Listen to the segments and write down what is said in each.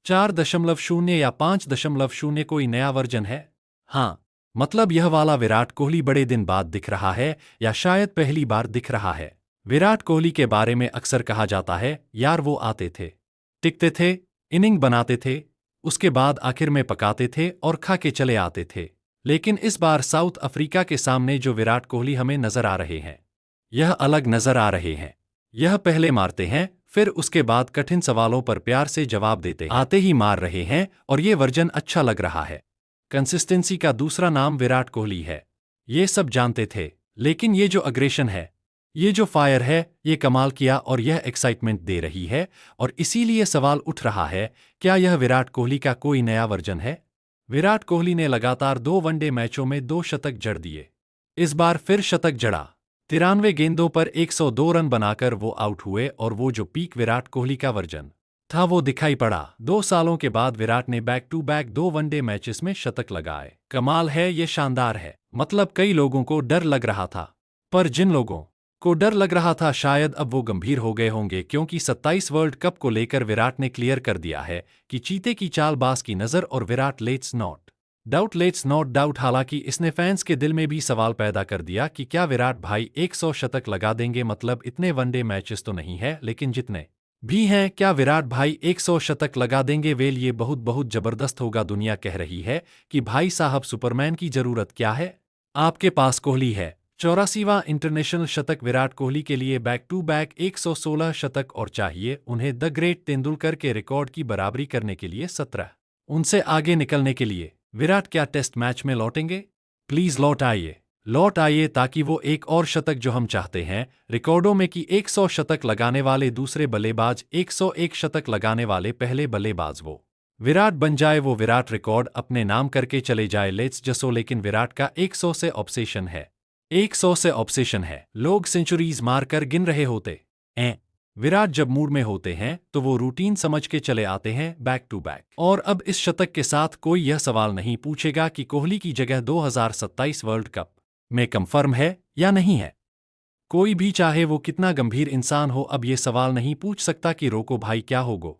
4.0 या 5.0 कोई नया वर्जन है? हाँ, मतलब यह वाला विराट कोहली बड़े दिन बाद दिख रहा है या शायद पहली बार दिख रहा है। विराट कोहली के बारे में अक्सर कहा जाता है, यार वो आते थे, टिकते थे, इनिंग बनाते थे, उसके बाद आखिर में पकाते थे और खा के चले आते थे। लेकिन इस बार साउथ अफ्रीका के सामने जो विराट कोहली हमें नजर आ रहे हैं, यह अलग नजर आ रहे हैं। यह पहले मारते हैं, फिर उसके बाद कठिन सवालों पर प्यार से जवाब देते हैं, आते ही मार रहे हैं और ये वर्जन अच्छा लग रहा है। कंसिस्टेंसी का दूसरा नाम विराट कोहली है, ये सब जानते थे, लेकिन ये जो अग्रेशन है, ये जो फायर है, ये कमाल किया और यह एक्साइटमेंट दे रही है। और इसीलिए सवाल उठ रहा है, क्या यह विराट कोहली का कोई नया वर्जन है? विराट कोहली ने लगातार 2 वनडे मैचों में 2 शतक जड़ दिए। इस बार फिर शतक जड़ा। 93 गेंदों पर 102 रन बनाकर वो आउट हुए और वो जो पीक विराट कोहली का वर्जन था वो दिखाई पड़ा। 2 सालों के बाद विराट ने back to back 2 one day matches में शतक लगाए। कमाल है, ये शानदार है। मतलब कई लोगों को डर लग रहा था, पर जिन लोगों को डर लग रहा था शायद अब वो गंभीर हो गए होंगे, क्योंकि 27 वर्ल्ड कप को लेकर विराट ने क्लियर कर दिया है कि चीते की चालबाज की नज़र और विराट लेट्स नॉट डाउट। हालांकि इसने फैंस के दिल में भी सवाल पैदा कर दिया कि क्या विराट भाई 100 शतक लगा देंगे? मतलब इतने वनडे मैचेस तो नहीं है, लेकिन जितने भी हैं, क्या विराट भाई 100 शतक लगा देंगे? वेल, ये बहुत बहुत जबरदस्त होगा। दुनिया कह रही है कि भाई साहब सुपरमैन की जरूरत क्या है, आपके पास कोहली है। 84वां इंटरनेशनल शतक विराट कोहली के लिए, बैक टू बैक 116 शतक और चाहिए उन्हें द ग्रेट तेंदुलकर के रिकॉर्ड की बराबरी करने के लिए 17 उनसे आगे निकलने के लिए। विराट क्या टेस्ट मैच में लौटेंगे? प्लीज लौट आइए ताकि वो एक और शतक जो हम चाहते हैं रिकॉर्डों में कि 100 शतक लगाने वाले दूसरे बल्लेबाज, 101 शतक लगाने वाले पहले बल्लेबाज वो विराट बन जाए। वो विराट रिकॉर्ड अपने नाम करके चले जाए। लेट्स जसो। लेकिन विराट का 100 से ऑब्सेशन है, 100 से ऑब्सेशन है। लोग सेंचुरीज मारकर गिन रहे होते हैं। विराट जब मूड में होते हैं तो वो रूटीन समझ के चले आते हैं बैक टू बैक। और अब इस शतक के साथ कोई यह सवाल नहीं पूछेगा कि कोहली की जगह 2027 वर्ल्ड कप में कंफर्म है या नहीं है। कोई भी चाहे वो कितना गंभीर इंसान हो, अब ये सवाल नहीं पूछ सकता कि रोको भाई क्या होगो।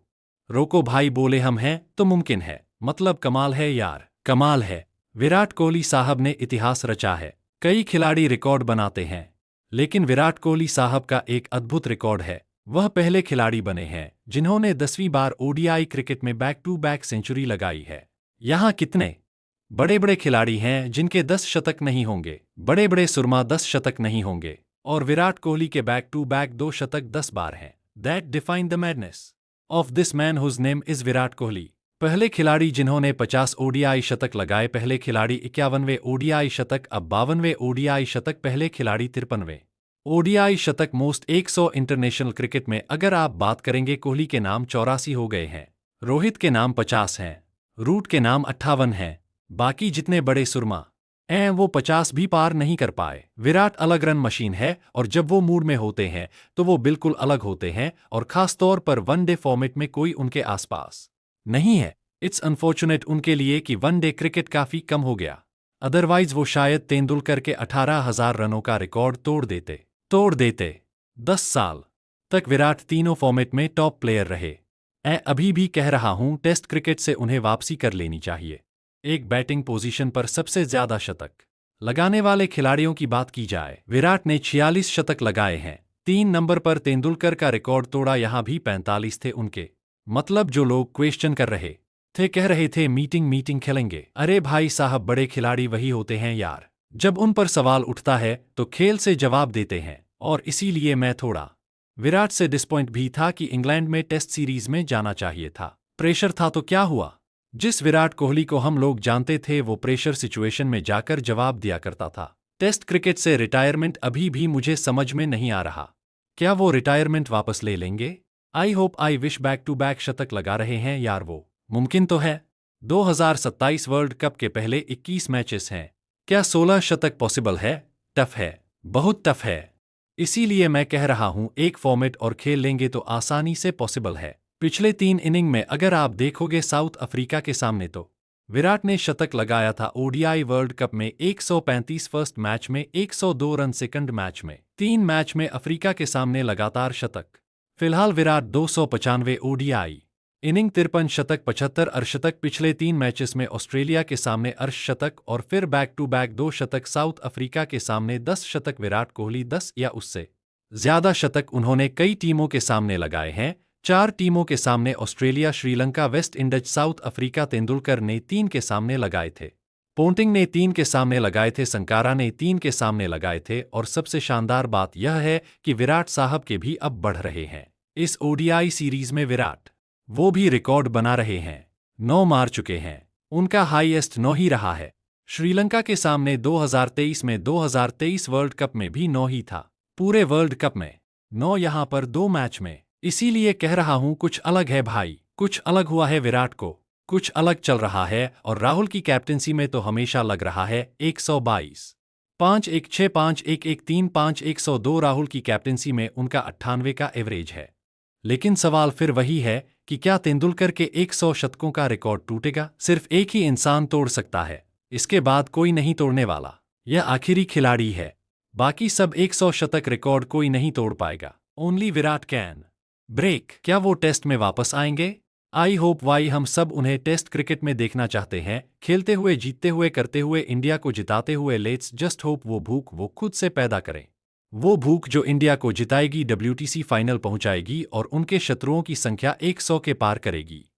रोको भाई बोले हम हैं तो मुमकिन है। मतलब कमाल है यार, कमाल है। विराट कोहली साहब ने इतिहास रचा है। कई खिलाड़ी रिकॉर्ड बनाते हैं, लेकिन विराट कोहली साहब का एक अद्भुत रिकॉर्ड है। वह पहले खिलाड़ी बने हैं जिन्होंने 10वीं बार ओडीआई क्रिकेट में बैक टू बैक सेंचुरी लगाई है। यहाँ कितने बड़े बड़े खिलाड़ी हैं जिनके 10 शतक नहीं होंगे, बड़े बड़े सुरमा 10 शतक नहीं होंगे, और विराट कोहली के बैक टू बैक 2 शतक 10 बार हैं। That define the madness of this man whose name is Virat Kohli. पहले खिलाड़ी जिन्होंने 50 ओडीआई शतक लगाए, पहले खिलाड़ी 51वें ओडीआई शतक, अब 52वें ओडीआई शतक, पहले खिलाड़ी 53वें ओडीआई शतक। मोस्ट 100 इंटरनेशनल क्रिकेट में अगर आप बात करेंगे, कोहली के नाम 84 हो गए हैं, रोहित के नाम 50 हैं, रूट के नाम 58 हैं, बाकी जितने बड़े सुरमा हैं वो 50 भी पार नहीं कर पाए। विराट अलग रन मशीन है और जब वो मूड में होते हैं तो वो बिल्कुल अलग होते हैं, और खास तौर पर वनडे फॉर्मेट में कोई उनके आसपास नहीं है। इट्स अनफॉर्चुनेट उनके लिए कि वनडे क्रिकेट काफी कम हो गया, अदरवाइज वो शायद तेंदुलकर के 18,000 रनों का रिकॉर्ड तोड़ देते। 10 साल तक विराट तीनों फॉर्मेट में टॉप प्लेयर रहे। अभी भी कह रहा हूं, टेस्ट क्रिकेट से उन्हें वापसी कर लेनी चाहिए। एक बैटिंग पोजीशन पर सबसे ज्यादा शतक लगाने वाले खिलाड़ियों की बात की जाए, विराट ने 46 शतक लगाए हैं। 3 नंबर पर तेंदुलकर का रिकॉर्ड तोड़ा, यहां भी 45 थे उनके। मतलब जो लोग क्वेश्चन कर रहे थे, कह रहे थे मीटिंग खेलेंगे, अरे भाई साहब बड़े खिलाड़ी वही होते हैं यार, जब उन पर सवाल उठता है तो खेल से जवाब देते हैं। और इसीलिए मैं थोड़ा विराट से डिसपॉइंट भी था कि इंग्लैंड में टेस्ट सीरीज में जाना चाहिए था। प्रेशर था तो क्या हुआ, जिस विराट कोहली को हम लोग जानते थे वो प्रेशर सिचुएशन में जाकर जवाब दिया करता था। टेस्ट क्रिकेट से रिटायरमेंट अभी भी मुझे समझ में नहीं आ रहा, क्या वो रिटायरमेंट वापस ले लेंगे? I hope I wish. Back to back शतक लगा रहे हैं यार, वो मुमकिन तो है। 2027 वर्ल्ड कप के पहले 21 मैचेस हैं, क्या 16 शतक पॉसिबल है? टफ है, बहुत टफ है। इसीलिए मैं कह रहा हूं, एक फॉर्मेट और खेल लेंगे तो आसानी से पॉसिबल है। पिछले 3 इनिंग में अगर आप देखोगे साउथ अफ्रीका के सामने, तो विराट ने शतक लगाया था। ओडीआई वर्ल्ड कप में 135 फर्स्ट मैच में, 102 रन सेकंड मैच में, 3 मैच में अफ्रीका के सामने लगातार शतक। फिलहाल विराट 295 ओडीआई इनिंग 53 शतक 75 अर्धशतक। पिछले 3 मैचेस में ऑस्ट्रेलिया के सामने अर्धशतक और फिर बैक टू बैक 2 शतक। साउथ अफ्रीका के सामने 10 शतक। विराट कोहली 10 या उससे ज्यादा शतक उन्होंने कई टीमों के सामने लगाए हैं। 4 टीमों के सामने Australia, Sri Lanka, West Indies, south Africa. Tendulkar ने 3 के सामने लगाए थे, पोंटिंग ने 3 के सामने लगाए थे, संकारा ने 3 के सामने लगाए थे और सबसे शानदार बात यह है कि विराट साहब के भी अब बढ़ रहे हैं इस ओडीआई सीरीज में। विराट वो भी रिकॉर्ड बना रहे हैं, 9 मार चुके हैं। उनका हाईएस्ट 9 ही रहा है। श्रीलंका के सामने 2023 में, 2023 वर्ल्ड कप में भी 9 ही था। पूरे वर्ल्ड कप में 9, यहां पर 2 मैच में। इसीलिए कह रहा हूं कुछ अलग है भाई, कुछ अलग हुआ है विराट को, कुछ अलग चल रहा है। और राहुल की कैप्टेंसी में तो हमेशा लग रहा है 122, 5-1-6, 5-1-1, 3, 5-102। राहुल की कैप्टेंसी में उनका 98 का एवरेज है। लेकिन सवाल फिर वही है कि क्या तेंदुलकर के 100 शतकों का रिकॉर्ड टूटेगा? सिर्फ एक ही इंसान तोड़ सकता है, इसके बाद कोई नहीं तोड़ने वाला। यह आखिरी खिलाड़ी है, बाकी सब 100 शतक रिकॉर्ड कोई नहीं तोड़ पाएगा। Only Virat can break. क्या वो टेस्ट में वापस आएंगे? I hope why. हम सब उन्हें टेस्ट क्रिकेट में देखना चाहते हैं, खेलते हुए, जीतते हुए, करते हुए, इंडिया को जिताते हुए। लेट्स जस्ट होप वो भूख वो खुद से पैदा करें, वो भूख जो इंडिया को जिताएगी, WTC फाइनल पहुंचाएगी और उनके शत्रुओं की संख्या 100 के पार करेगी।